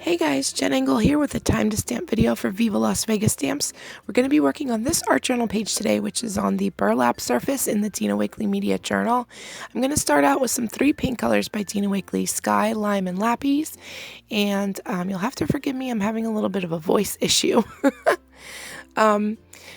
Hey guys, Jen Engel here with a time to stamp video for Viva Las Vegas Stamps. We're going to be working on this art journal page today, which is on the Burlap surface in the Dina Wakley Media Journal. I'm going to start out with some 3 paint colors by Dina Wakley, Sky, Lime, and Lapis. And you'll have to forgive me, I'm having a little bit of a voice issue.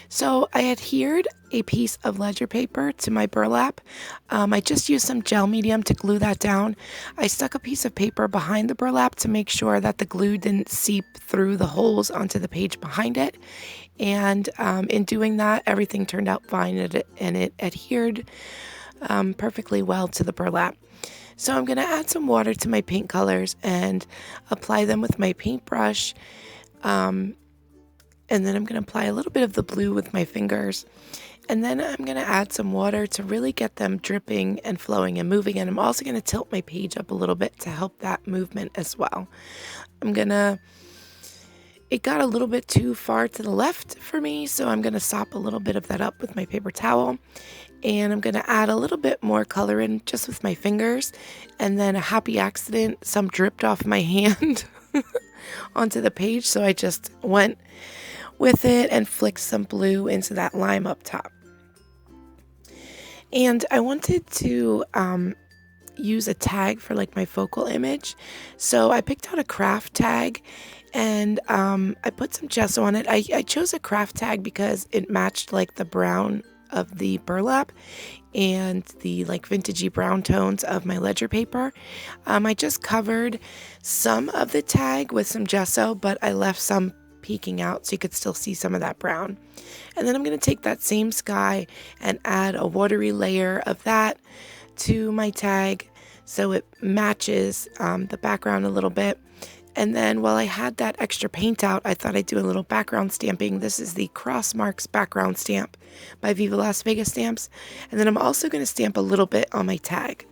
So I adhered a piece of ledger paper to my burlap. I just used some gel medium to glue that down. I stuck a piece of paper behind the burlap to make sure that the glue didn't seep through the holes onto the page behind it. And in doing that, everything turned out fine and it adhered perfectly well to the burlap. So I'm going to add some water to my paint colors and apply them with my paintbrush. And then I'm going to apply a little bit of the blue with my fingers. And then I'm going to add some water to really get them dripping and flowing and moving. And I'm also going to tilt my page up a little bit to help that movement as well. It got a little bit too far to the left for me, so I'm going to sop a little bit of that up with my paper towel. And I'm going to add a little bit more color in just with my fingers. And then a happy accident, some dripped off my hand onto the page. So I just went with it and flicked some blue into that lime up top. And I wanted to use a tag for like my focal image. So I picked out a craft tag and I put some gesso on it. I chose a craft tag because it matched like the brown of the burlap and the like vintagey brown tones of my ledger paper. I just covered some of the tag with some gesso, but I left some peeking out so you could still see some of that brown. And then I'm going to take that same sky and add a watery layer of that to my tag so it matches the background a little bit. And then while I had that extra paint out, I thought I'd do a little background stamping. This is the Cross Marks background stamp by Viva Las Vegas Stamps. And then I'm also going to stamp a little bit on my tag.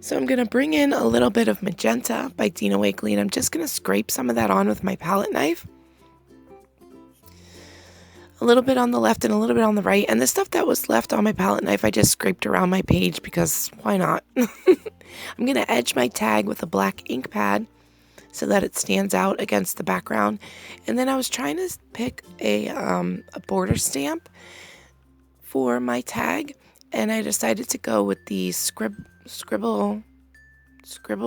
So I'm going to bring in a little bit of magenta by Dina Wakley, and I'm just going to scrape some of that on with my palette knife. A little bit on the left and a little bit on the right. And the stuff that was left on my palette knife, I just scraped around my page because why not? I'm going to edge my tag with a black ink pad so that it stands out against the background. And then I was trying to pick a border stamp for my tag, and I decided to go with the scribble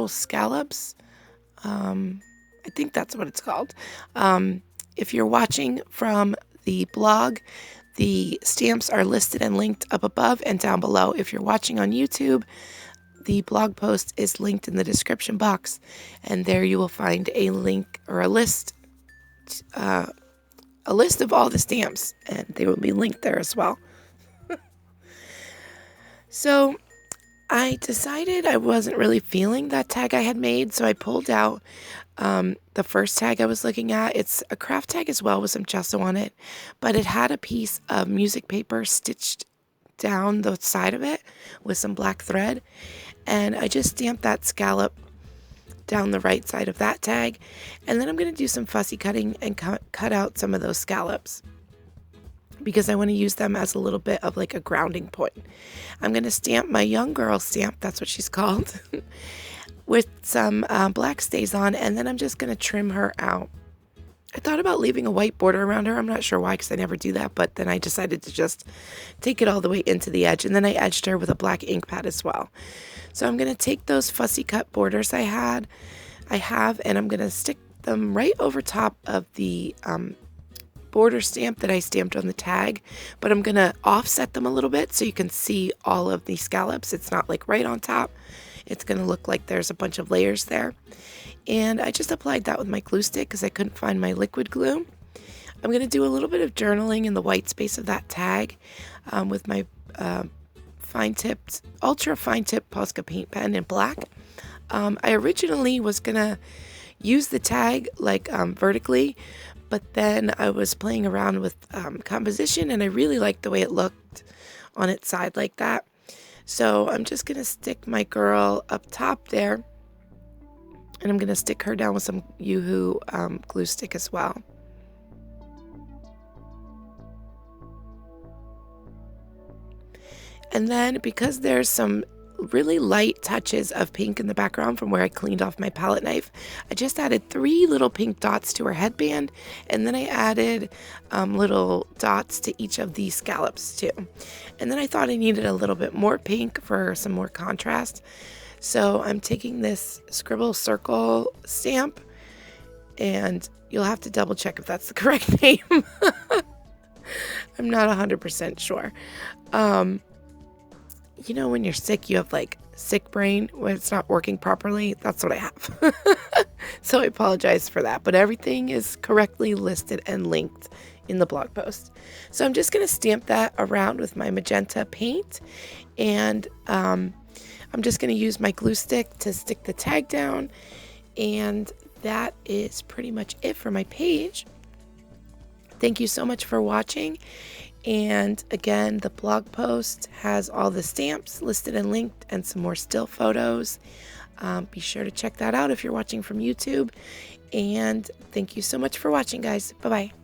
scallops. I think that's what it's called. If you're watching from the blog, the stamps are listed and linked up above and down below. If you're watching on YouTube, the blog post is linked in the description box, and there you will find a link or a list of all the stamps, and they will be linked there as well. So I decided I wasn't really feeling that tag I had made, so I pulled out the first tag I was looking at. It's a craft tag as well with some gesso on it, but it had a piece of music paper stitched down the side of it with some black thread, and I just stamped that scallop down the right side of that tag, and then I'm going to do some fussy cutting and cut out some of those scallops because I want to use them as a little bit of like a grounding point. I'm going to stamp my young girl stamp, that's what she's called, with some black stays on, and then I'm just going to trim her out. I thought about leaving a white border around her. I'm not sure why because I never do that, but then I decided to just take it all the way into the edge, and then I edged her with a black ink pad as well. So I'm going to take those fussy cut borders I have, and I'm going to stick them right over top of the border stamp that I stamped on the tag, but I'm going to offset them a little bit so you can see all of the scallops. It's not like right on top. It's going to look like there's a bunch of layers there. And I just applied that with my glue stick because I couldn't find my liquid glue. I'm going to do a little bit of journaling in the white space of that tag with my ultra fine tip Posca paint pen in black. I originally was going to use the tag like vertically, but then I was playing around with composition, and I really liked the way it looked on its side like that. So I'm just going to stick my girl up top there, and I'm going to stick her down with some Yoo-Hoo glue stick as well. And then because there's some really light touches of pink in the background from where I cleaned off my palette knife, I just added 3 little pink dots to her headband, and then I added little dots to each of these scallops too. And then I thought I needed a little bit more pink for some more contrast. So I'm taking this Scribble Circle stamp, and you'll have to double check if that's the correct name. I'm not 100% sure. You know, when you're sick, you have like sick brain when it's not working properly. That's what I have. So I apologize for that, but everything is correctly listed and linked in the blog post. So I'm just going to stamp that around with my magenta paint, and I'm just going to use my glue stick to stick the tag down, and that is pretty much it for my page. Thank you so much for watching. And again, the blog post has all the stamps listed and linked and some more still photos. Be sure to check that out if you're watching from YouTube. And thank you so much for watching, guys. Bye-bye.